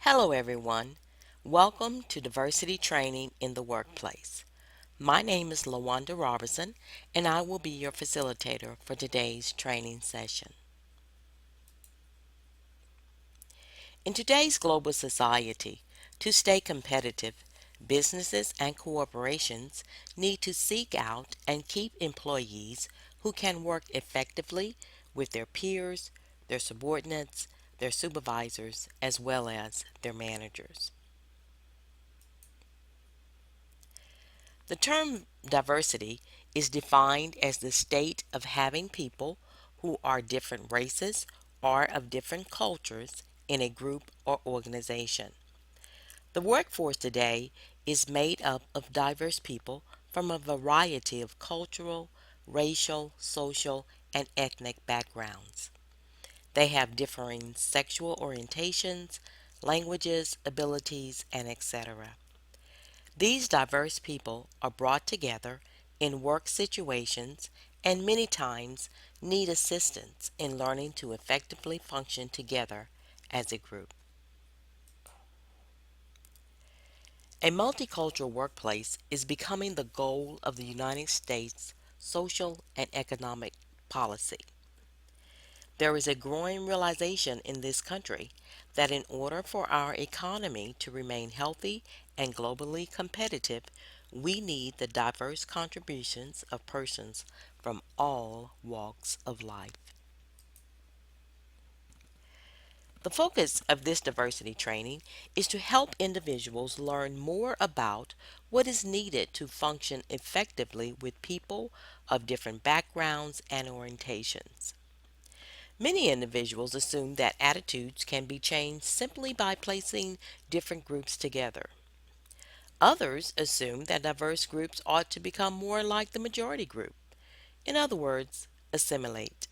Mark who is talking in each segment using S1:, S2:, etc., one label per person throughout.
S1: Hello, everyone. Welcome to Diversity Training in the Workplace. My name is LaWanda Robertson, and I will be your facilitator for today's training session. In today's global society, to stay competitive, businesses and corporations need to seek out and keep employees who can work effectively with their peers, their subordinates, their supervisors, as well as their managers. The term diversity is defined as the state of having people who are different races or of different cultures in a group or organization. The workforce today is made up of diverse people from a variety of cultural, racial, social, and ethnic backgrounds. They have differing sexual orientations, languages, abilities, and etc. These diverse people are brought together in work situations and many times need assistance in learning to effectively function together as a group. A multicultural workplace is becoming the goal of the United States social and economic policy. There is a growing realization in this country that in order for our economy to remain healthy and globally competitive, we need the diverse contributions of persons from all walks of life. The focus of this diversity training is to help individuals learn more about what is needed to function effectively with people of different backgrounds and orientations. Many individuals assume that attitudes can be changed simply by placing different groups together. Others assume that diverse groups ought to become more like the majority group. In other words, assimilate.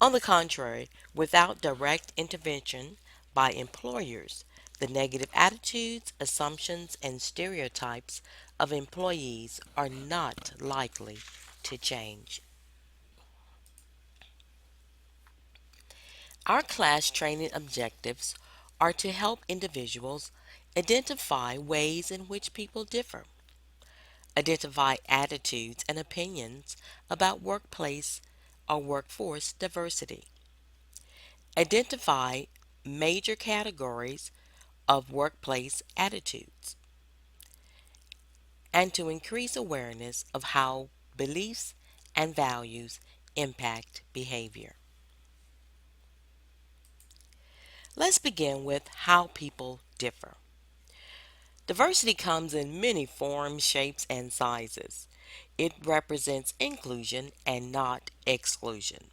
S1: On the contrary, without direct intervention by employers, the negative attitudes, assumptions, and stereotypes of employees are not likely to change. Our class training objectives are to help individuals identify ways in which people differ, identify attitudes and opinions about workplace or workforce diversity, identify major categories of workplace attitudes, and to increase awareness of how beliefs and values impact behavior. Let's begin with how people differ. Diversity comes in many forms, shapes, and sizes. It represents inclusion and not exclusion.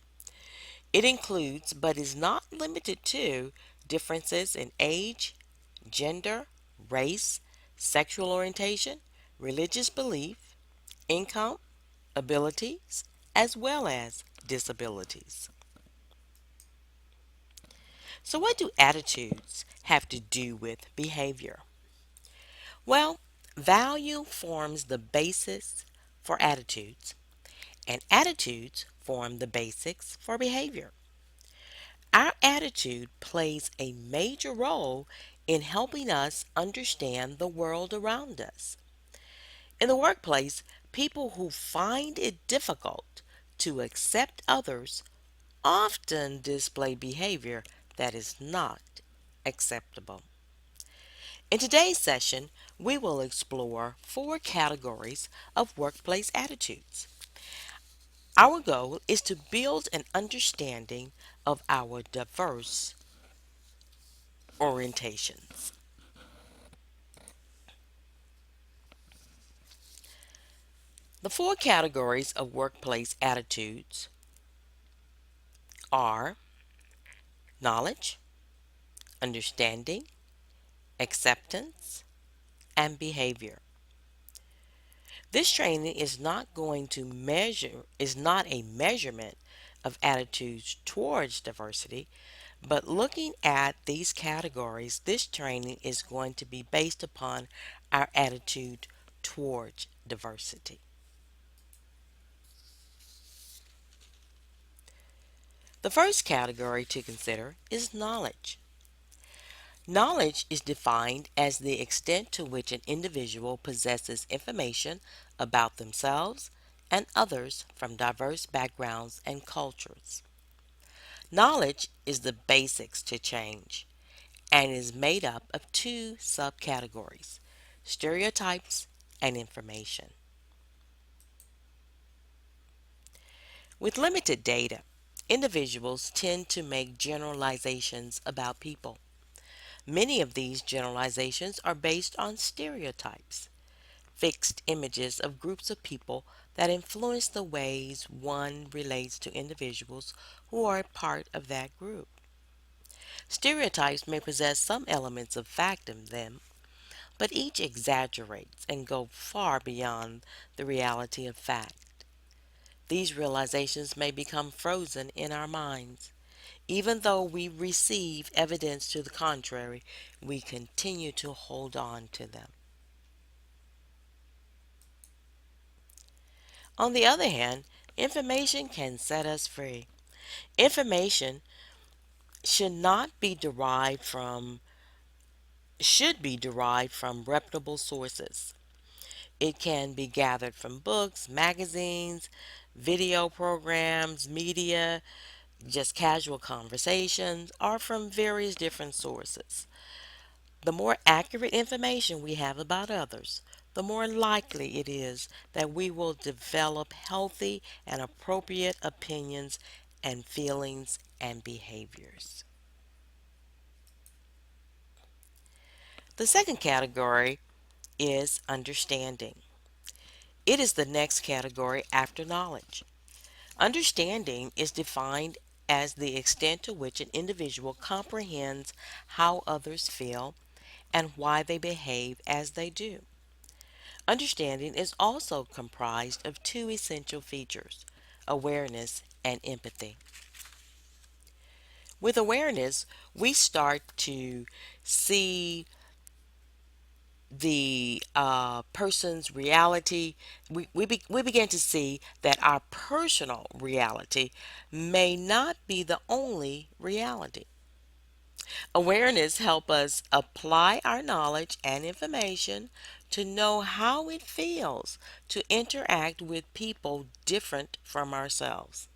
S1: It includes, but is not limited to, differences in age, gender, race, sexual orientation, religious belief, income, abilities, as well as disabilities. So, what do attitudes have to do with behavior? Well, value forms the basis for attitudes, and attitudes form the basics for behavior. Our attitude plays a major role in helping us understand the world around us. In the workplace, people who find it difficult to accept others often display behavior that is not acceptable. In today's session, we will explore four categories of workplace attitudes. Our goal is to build an understanding of our diverse orientations. The four categories of workplace attitudes are knowledge, understanding, acceptance, and behavior. This training is not a measurement of attitudes towards diversity, but looking at these categories, this training is going to be based upon our attitude towards diversity. The first category to consider is knowledge. Knowledge is defined as the extent to which an individual possesses information about themselves and others from diverse backgrounds and cultures. Knowledge is the basics to change and is made up of two subcategories: stereotypes and information. With limited data, individuals tend to make generalizations about people. Many of these generalizations are based on stereotypes, fixed images of groups of people that influence the ways one relates to individuals who are a part of that group. Stereotypes may possess some elements of fact in them, but each exaggerates and go far beyond the reality of fact. These realizations may become frozen in our minds. Even though we receive evidence to the contrary, we continue to hold on to them. On the other hand, information can set us free. Information should not be derived from should be derived from reputable sources. It can be gathered from books, magazines, video programs, media, just casual conversations, or from various different sources. The more accurate information we have about others, the more likely it is that we will develop healthy and appropriate opinions and feelings and behaviors. The second category is understanding. It is the next category after knowledge. Understanding is defined as the extent to which an individual comprehends how others feel and why they behave as they do. Understanding is also comprised of two essential features: awareness and empathy. With awareness, we start to see the person's reality. We begin to see that our personal reality may not be the only reality. Awareness helps us apply our knowledge and information to know how it feels to interact with people different from ourselves.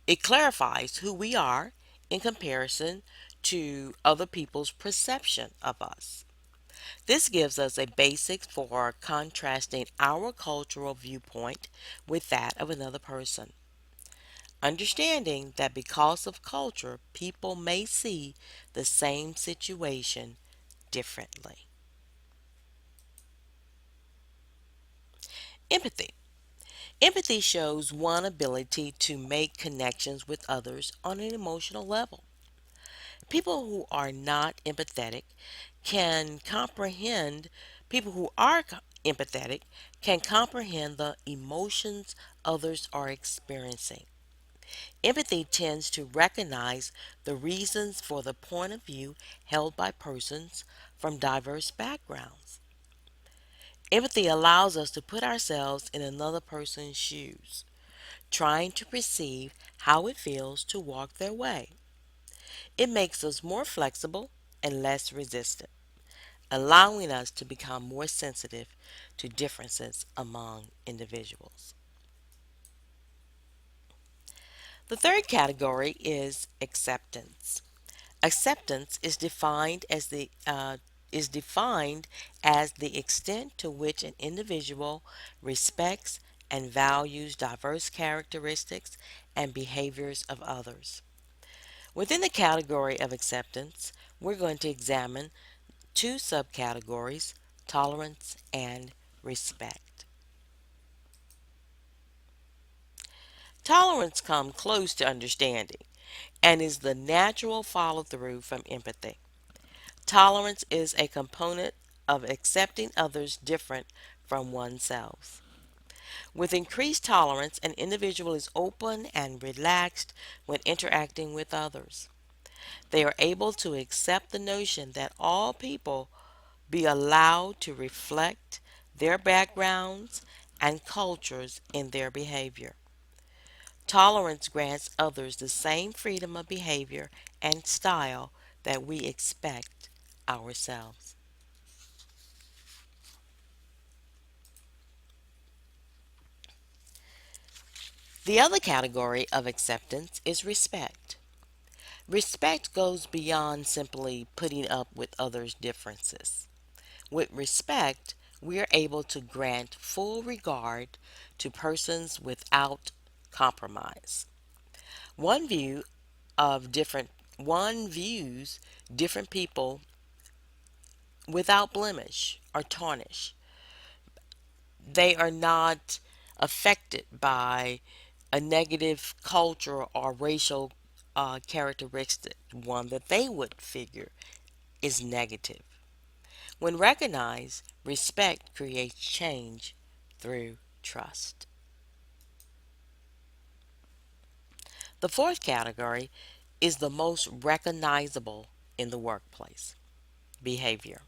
S1: It clarifies who we are in comparison to other people's perception of us. This gives us a basis for contrasting our cultural viewpoint with that of another person. Understanding that because of culture, people may see the same situation differently. Empathy. Empathy shows one ability to make connections with others on an emotional level. People who are not empathetic can comprehend, people who are empathetic can comprehend the emotions others are experiencing. Empathy tends to recognize the reasons for the point of view held by persons from diverse backgrounds. Empathy allows us to put ourselves in another person's shoes, trying to perceive how it feels to walk their way. It makes us more flexible and less resistant, allowing us to become more sensitive to differences among individuals. The third category is acceptance. Acceptance is defined as the extent to which an individual respects and values diverse characteristics and behaviors of others. Within the category of acceptance, we're going to examine two subcategories: tolerance and respect. Tolerance comes close to understanding and is the natural follow through from empathy. Tolerance is a component of accepting others different from oneself. With increased tolerance, an individual is open and relaxed when interacting with others. They are able to accept the notion that all people be allowed to reflect their backgrounds and cultures in their behavior. Tolerance grants others the same freedom of behavior and style that we expect ourselves. The other category of acceptance is respect. Respect goes beyond simply putting up with others' differences. With respect, we are able to grant full regard to persons without compromise. One view of different one views different people without blemish or tarnish. They are not affected by a negative cultural or racial characteristic, one that they would figure is negative. When recognized, respect creates change through trust. The fourth category is the most recognizable in the workplace: behavior.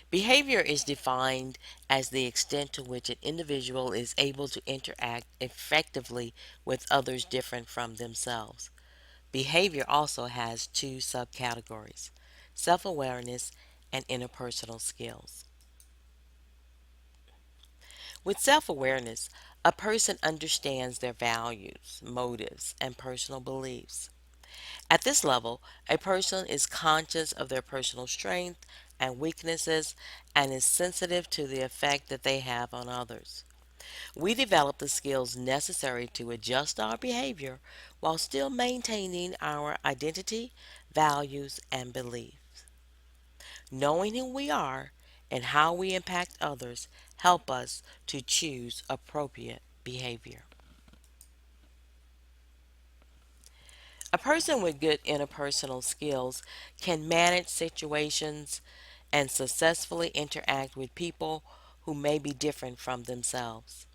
S1: Behavior is defined as the extent to which an individual is able to interact effectively with others different from themselves. Behavior also has two subcategories: self awareness and interpersonal skills. With self awareness, a person understands their values, motives, and personal beliefs. At this level, a person is conscious of their personal strengths and weaknesses and is sensitive to the effect that they have on others. We develop the skills necessary to adjust our behavior while still maintaining our identity, values, and beliefs. Knowing who we are and how we impact others help us to choose appropriate behavior. A person with good interpersonal skills can manage situations and successfully interact with people who may be different from themselves.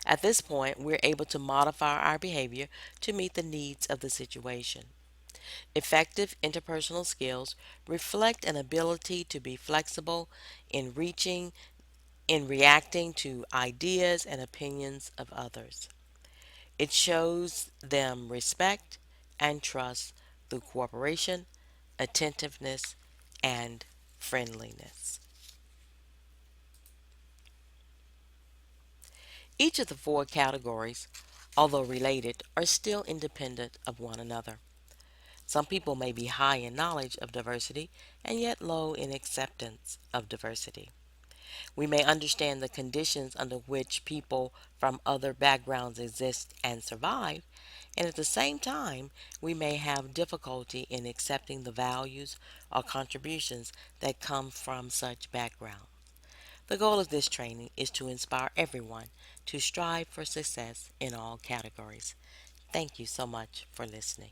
S1: At this point, we're able to modify our behavior to meet the needs of the situation. Effective interpersonal skills reflect an ability to be flexible in reacting to ideas and opinions of others. It shows them respect and trust through cooperation, attentiveness, and friendliness. Each of the four categories, although related, are still independent of one another. Some people may be high in knowledge of diversity and yet low in acceptance of diversity. We may understand the conditions under which people from other backgrounds exist and survive, and at the same time, we may have difficulty in accepting the values or contributions that come from such background. The goal of this training is to inspire everyone to strive for success in all categories. Thank you so much for listening.